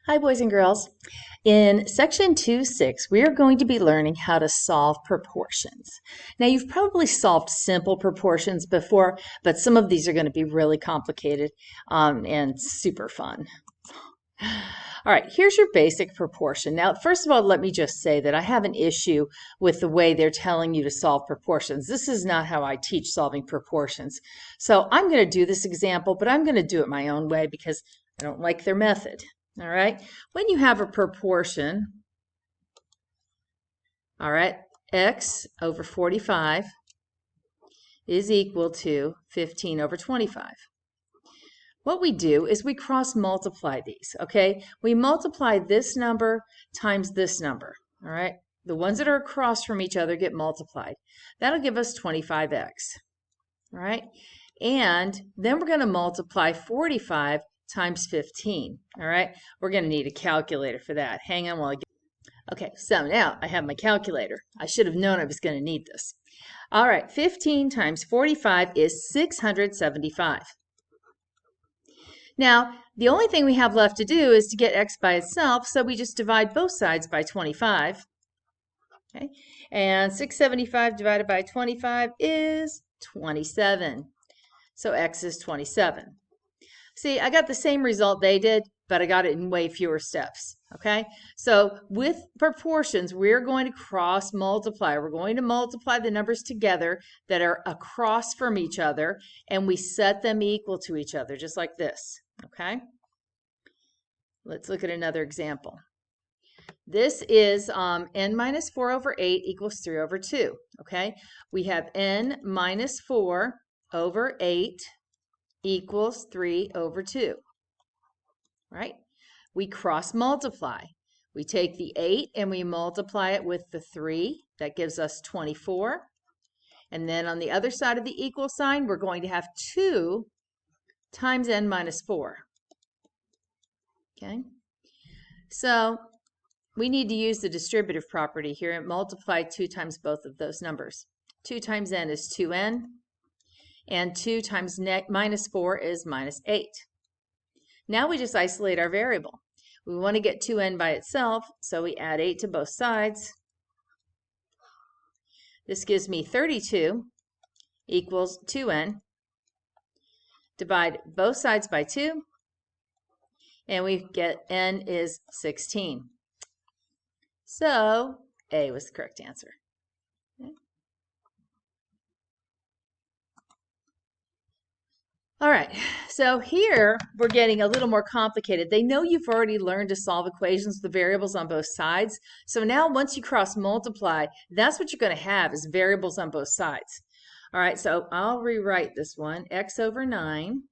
Hi, boys and girls. In section 2.6, we are going to be learning how to solve proportions. Now, you've probably solved simple proportions before, but some of these are going to be really complicated and super fun. All right, here's your basic proportion. Now, first of all, let me just say that I have an issue with the way they're telling you to solve proportions. This is not how I teach solving proportions. So I'm going to do this example, but I'm going to do it my own way because I don't like their method. All right, when you have a proportion, all right, x over 45 is equal to 15 over 25. What we do is we cross multiply these, okay? We multiply this number times this number, all right? The ones that are across from each other get multiplied. That'll give us 25x, all right? And then we're going to multiply 45 times 15, all right? We're going to need a calculator for that. Hang on while I get... Okay, so now I have my calculator. I should have known I was going to need this. All right, 15 times 45 is 675. Now, the only thing we have left to do is to get x by itself, so we just divide both sides by 25. Okay, and 675 divided by 25 is 27. So x is 27. See, I got the same result they did, but I got it in way fewer steps, okay? So with proportions, we're going to cross multiply. We're going to multiply the numbers together that are across from each other, and we set them equal to each other, just like this, okay? Let's look at another example. This is n minus 4 over 8 equals 3 over 2, okay? We have n minus 4 over 8 equals 3 over 2, right? We cross multiply. We take the 8 and we multiply it with the 3. That gives us 24. And then on the other side of the equal sign, we're going to have 2 times n minus 4. Okay? So we need to use the distributive property here and multiply 2 times both of those numbers. 2 times n is 2n. And 2 times minus 4 is minus 8. Now we just isolate our variable. We want to get 2n by itself, so we add 8 to both sides. This gives me 32 equals 2n. Divide both sides by 2, and we get n is 16. So A was the correct answer. Okay. All right, so here we're getting a little more complicated. They know you've already learned to solve equations with the variables on both sides. So now once you cross multiply, that's what you're going to have is variables on both sides. All right, so I'll rewrite this one. X over 9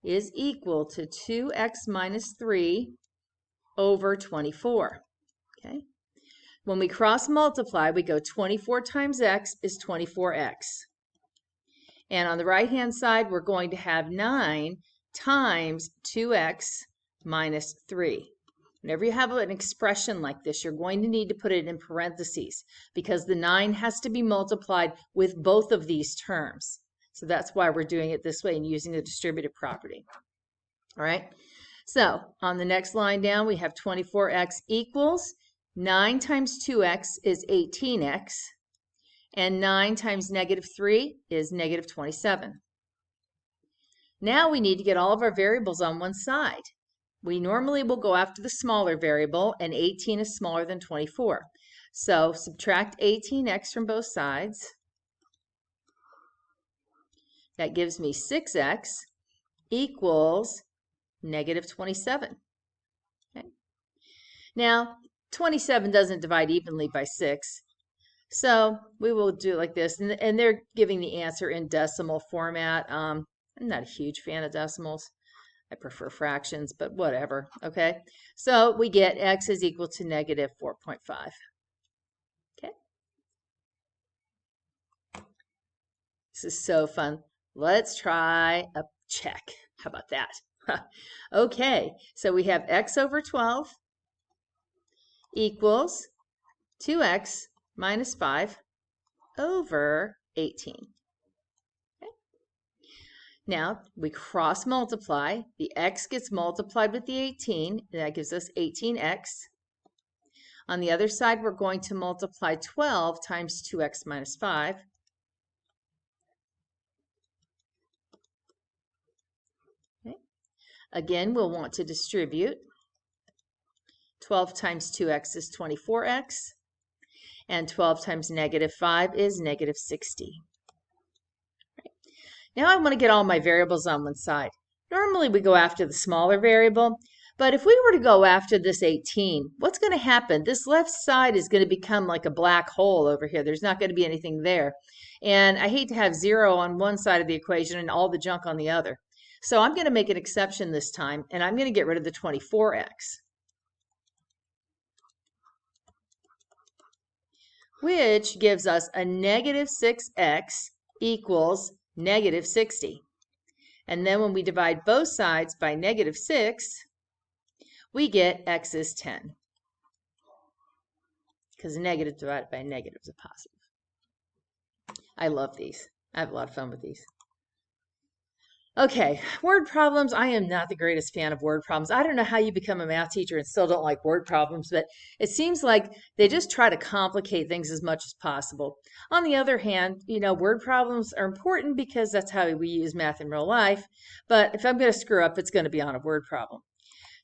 is equal to 2x minus 3 over 24. Okay. When we cross multiply, we go 24 times x is 24x. And on the right-hand side, we're going to have 9 times 2x minus 3. Whenever you have an expression like this, you're going to need to put it in parentheses because the 9 has to be multiplied with both of these terms. So that's why we're doing it this way and using the distributive property. All right. So on the next line down, we have 24x equals 9 times 2x is 18x. And 9 times negative 3 is negative 27. Now we need to get all of our variables on one side. We normally will go after the smaller variable, and 18 is smaller than 24. So subtract 18x from both sides. That gives me 6x equals negative 27. Okay. Now, 27 doesn't divide evenly by 6. So we will do it like this, and they're giving the answer in decimal format. I'm not a huge fan of decimals. I prefer fractions, but whatever, okay? So we get x is equal to negative 4.5, okay? This is so fun. Let's try a check. How about that? Okay, so we have x over 12 equals 2x minus 5 over 18. Okay. Now, we cross multiply. The x gets multiplied with the 18, and that gives us 18x. On the other side, we're going to multiply 12 times 2x minus 5. Okay. Again, we'll want to distribute. 12 times 2x is 24x, and 12 times negative 5 is negative 60. Now I want to get all my variables on one side. Normally we go after the smaller variable, but if we were to go after this 18, what's going to happen? This left side is going to become like a black hole over here. There's not going to be anything there. And I hate to have 0 on one side of the equation and all the junk on the other. So I'm going to make an exception this time, and I'm going to get rid of the 24x. Which gives us a negative 6x equals negative 60. And then when we divide both sides by negative 6, we get x is 10. Because negative divided by negative is a positive. I love these. I have a lot of fun with these. Okay, word problems. I am not the greatest fan of word problems. I don't know how you become a math teacher and still don't like word problems, but it seems like they just try to complicate things as much as possible. On the other hand, you know, word problems are important because that's how we use math in real life. But if I'm going to screw up, it's going to be on a word problem.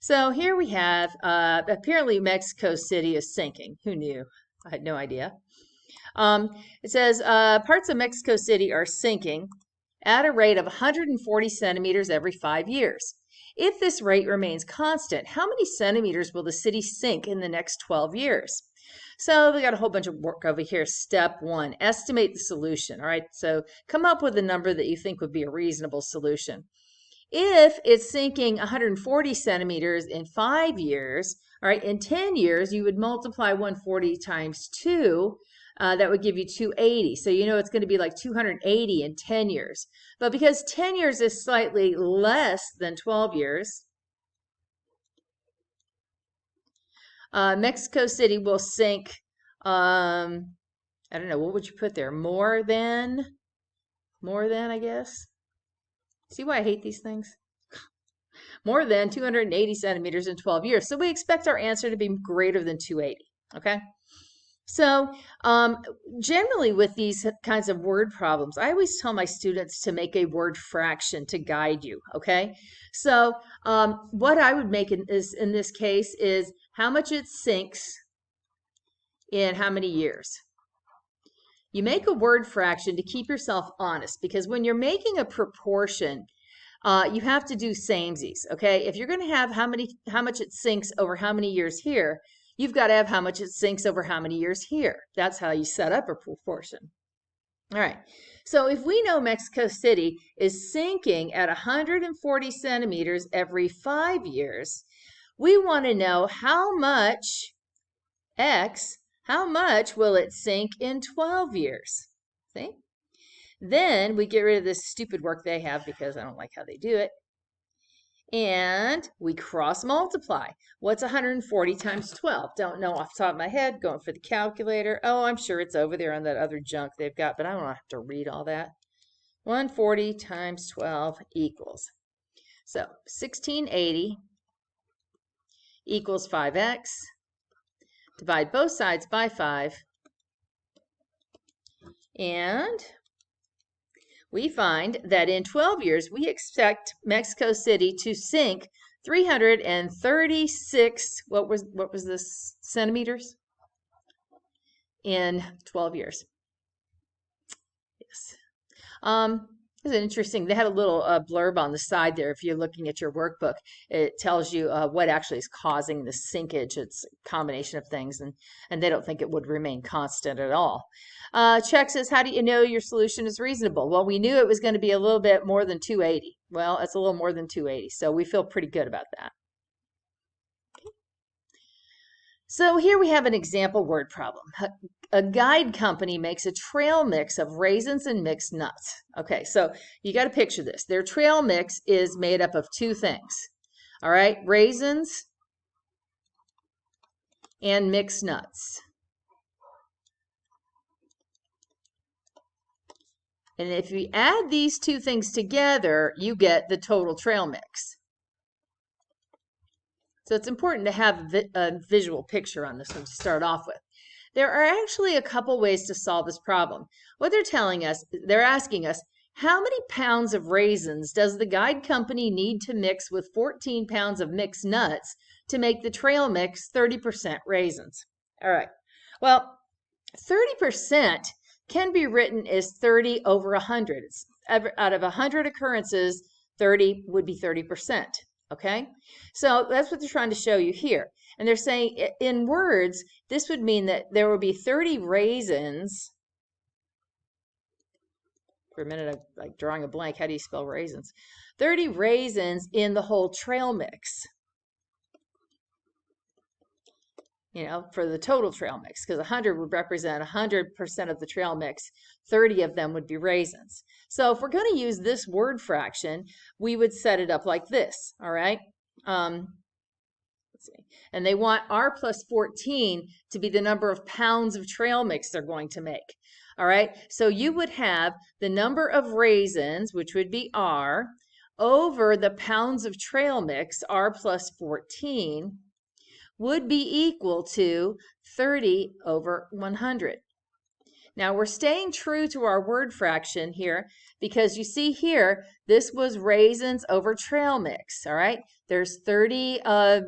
So here we have, apparently Mexico City is sinking. Who knew? I had no idea. It says parts of Mexico City are sinking at a rate of 140 centimeters every 5 years. If this rate remains constant, how many centimeters will the city sink in the next 12 years? So we got a whole bunch of work over here. Step 1, estimate the solution. All right, so come up with a number that you think would be a reasonable solution. If it's sinking 140 centimeters in 5 years, all right, in 10 years, you would multiply 140 times 2. That would give you 280. So you know it's going to be like 280 in 10 years. But because 10 years is slightly less than 12 years, Mexico City will sink, I don't know, what would you put there? More than, I guess. See why I hate these things? More than 280 centimeters in 12 years. So we expect our answer to be greater than 280, okay? So generally with these kinds of word problems, I always tell my students to make a word fraction to guide you, okay? So what I would make in this case is how much it sinks in how many years. You make a word fraction to keep yourself honest, because when you're making a proportion, you have to do samesies, okay? If you're going to have how much it sinks over how many years here, you've got to have how much it sinks over how many years here. That's how you set up a proportion. All right, so if we know Mexico City is sinking at 140 centimeters every 5 years, we want to know how much how much will it sink in 12 years? See? Then we get rid of this stupid work they have because I don't like how they do it. And we cross multiply. What's 140 times 12? Don't know off the top of my head. Going for the calculator. Oh, I'm sure it's over there on that other junk they've got, but I don't have to read all that. 140 times 12 equals. So 1680 equals 5x. Divide both sides by 5. And we find that in 12 years, we expect Mexico City to sink 336, what was this, centimeters? In 12 years. Yes. It's interesting. They had a little blurb on the side there. If you're looking at your workbook, it tells you what actually is causing the sinkage. It's a combination of things, and they don't think it would remain constant at all. Chuck says, how do you know your solution is reasonable? Well, we knew it was going to be a little bit more than 280. Well, it's a little more than 280, so we feel pretty good about that. So here we have an example word problem. A guide company makes a trail mix of raisins and mixed nuts. Okay, so you got to picture this. Their trail mix is made up of 2 things. All right, raisins and mixed nuts. And if you add these two things together, you get the total trail mix. So it's important to have a visual picture on this one to start off with. There are actually a couple ways to solve this problem. What they're telling us, they're asking us, how many pounds of raisins does the guide company need to mix with 14 pounds of mixed nuts to make the trail mix 30% raisins? All right. Well, 30% can be written as 30 over 100. Out of 100 occurrences, 30 would be 30%. Okay, so that's what they're trying to show you here. And they're saying in words, this would mean that there will be 30 raisins. For a minute, I'm like drawing a blank. How do you spell raisins? 30 raisins in the whole trail mix. You know, for the total trail mix, because 100 would represent 100% of the trail mix. 30 of them would be raisins. So if we're going to use this word fraction, we would set it up like this, all right? Let's see. And they want R plus 14 to be the number of pounds of trail mix they're going to make, all right? So you would have the number of raisins, which would be R, over the pounds of trail mix, R plus 14, would be equal to 30 over 100. Now we're staying true to our word fraction here because you see here, this was raisins over trail mix, all right? There's 30%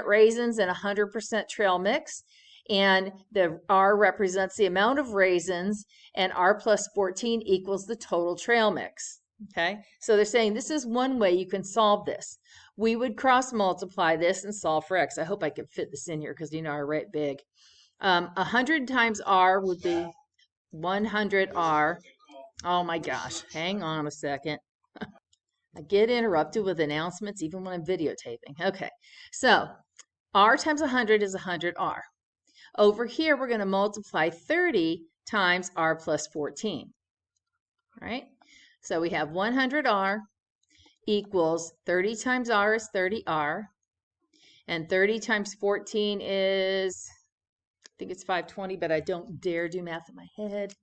raisins and 100% trail mix, and the R represents the amount of raisins, and R plus 14 equals the total trail mix, okay? So they're saying this is one way you can solve this. We would cross multiply this and solve for x. I hope I can fit this in here because you know I write big. 100 times R would be 100R. Oh my gosh, hang on a second. I get interrupted with announcements even when I'm videotaping. Okay, so R times 100 is 100R. Over here, we're going to multiply 30 times R plus 14. All right, so we have 100R equals 30 times R is 30R, and 30 times 14 is, I think it's 520, but I don't dare do math in my head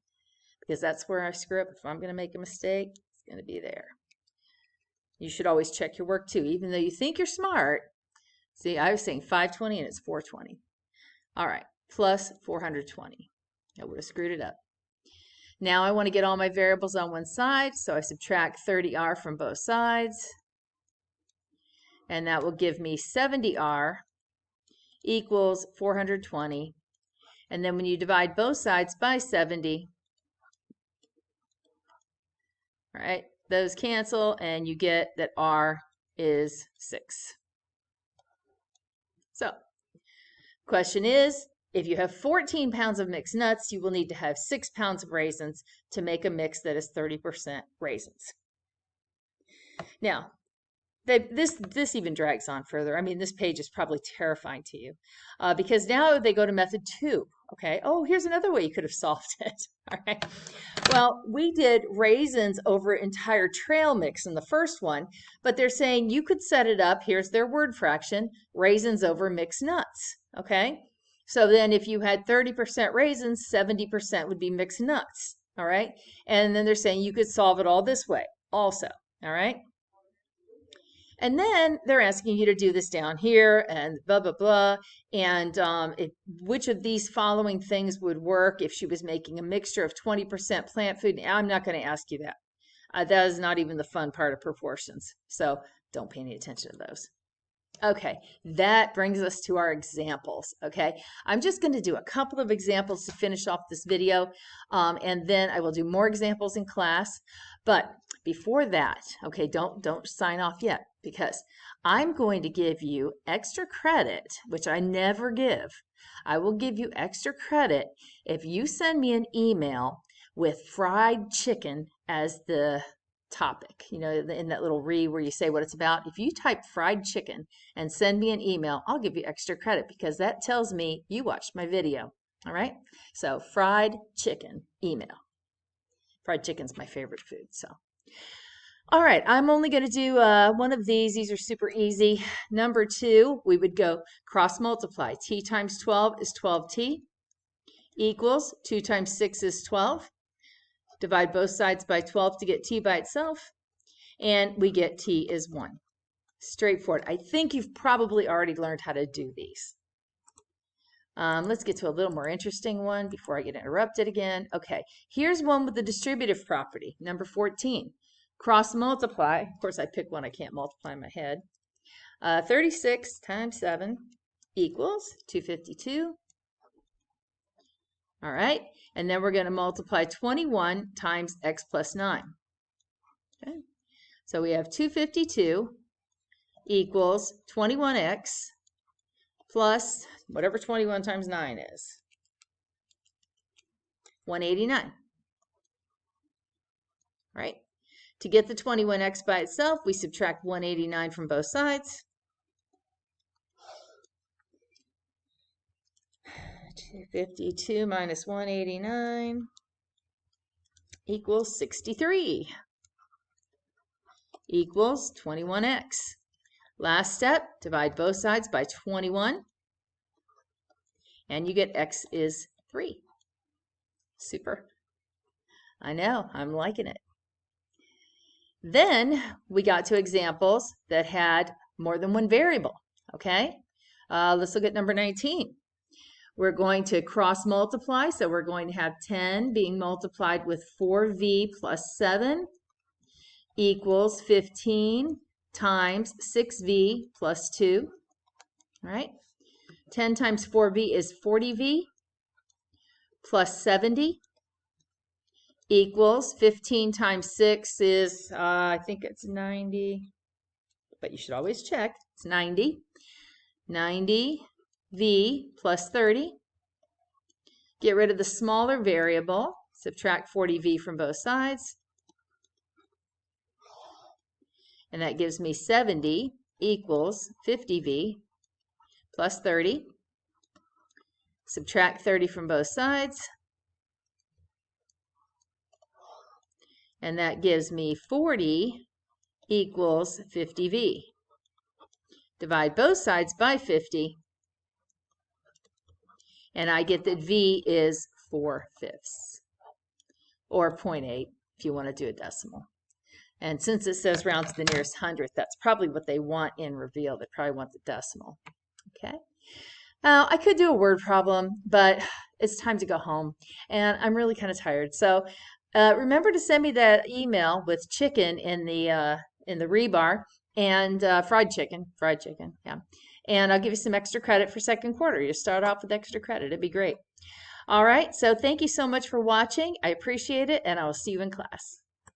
because that's where I screw up. If I'm going to make a mistake, it's going to be there. You should always check your work too, even though you think you're smart. See, I was saying 520 and it's 420. All right, plus 420. I would have screwed it up. Now I want to get all my variables on one side, so I subtract 30R from both sides. And that will give me 70R equals 420. And then when you divide both sides by 70, all right, those cancel and you get that R is 6. So, question is, if you have 14 pounds of mixed nuts, you will need to have 6 pounds of raisins to make a mix that is 30% raisins. Now, this even drags on further. I mean, this page is probably terrifying to you because now they go to method 2. Okay. Oh, here's another way you could have solved it. All right. Well, we did raisins over entire trail mix in the first one, but they're saying you could set it up. Here's their word fraction, raisins over mixed nuts. Okay. So then if you had 30% raisins, 70% would be mixed nuts. All right. And then they're saying you could solve it all this way also. All right. And then they're asking you to do this down here and blah, blah, blah. And which of these following things would work if she was making a mixture of 20% plant food? I'm not going to ask you that. That is not even the fun part of proportions. So don't pay any attention to those. Okay, that brings us to our examples, okay? I'm just going to do a couple of examples to finish off this video, and then I will do more examples in class. But before that, okay, don't sign off yet, because I'm going to give you extra credit, which I never give. I will give you extra credit if you send me an email with fried chicken as the topic, you know, in that little read where you say what it's about. If you type fried chicken and send me an email, I'll give you extra credit because that tells me you watched my video. All right. So fried chicken email. Fried chicken's my favorite food. So, all right. I'm only going to do one of these. These are super easy. Number 2, we would go cross multiply. T times 12 is 12T equals 2 times 6 is 12. Divide both sides by 12 to get t by itself, and we get t is 1. Straightforward. I think you've probably already learned how to do these. Let's get to a little more interesting one before I get interrupted again. Okay, here's one with the distributive property, number 14. Cross multiply. Of course, I pick one I can't multiply in my head. 36 times 7 equals 252. All right, and then we're going to multiply 21 times x plus 9. Okay, so we have 252 equals 21x plus whatever 21 times 9 is, 189. Right? To get the 21x by itself, we subtract 189 from both sides. 252 minus 189 equals 63. Equals 21x. Last step, divide both sides by 21. And you get x is 3. Super. I know, I'm liking it. Then we got to examples that had more than one variable, okay? Let's look at number 19. We're going to cross multiply, so we're going to have 10 being multiplied with 4v plus 7 equals 15 times 6v plus 2, all right? 10 times 4v is 40v plus 70 equals 15 times 6 is, I think it's 90, but you should always check. It's 90. 90v plus 30. Get rid of the smaller variable. Subtract 40v from both sides. And that gives me 70 equals 50v plus 30. Subtract 30 from both sides. And that gives me 40 equals 50v. Divide both sides by 50. And I get that v is 4/5, or 0.8 if you want to do a decimal. And since it says round to the nearest hundredth, that's probably what they want in reveal. They probably want the decimal. Okay. I could do a word problem, but it's time to go home, and I'm really kind of tired. So remember to send me that email with chicken in the rebar and fried chicken, yeah. And I'll give you some extra credit for second quarter. You start off with extra credit. It'd be great. All right. So thank you so much for watching. I appreciate it, and I will see you in class.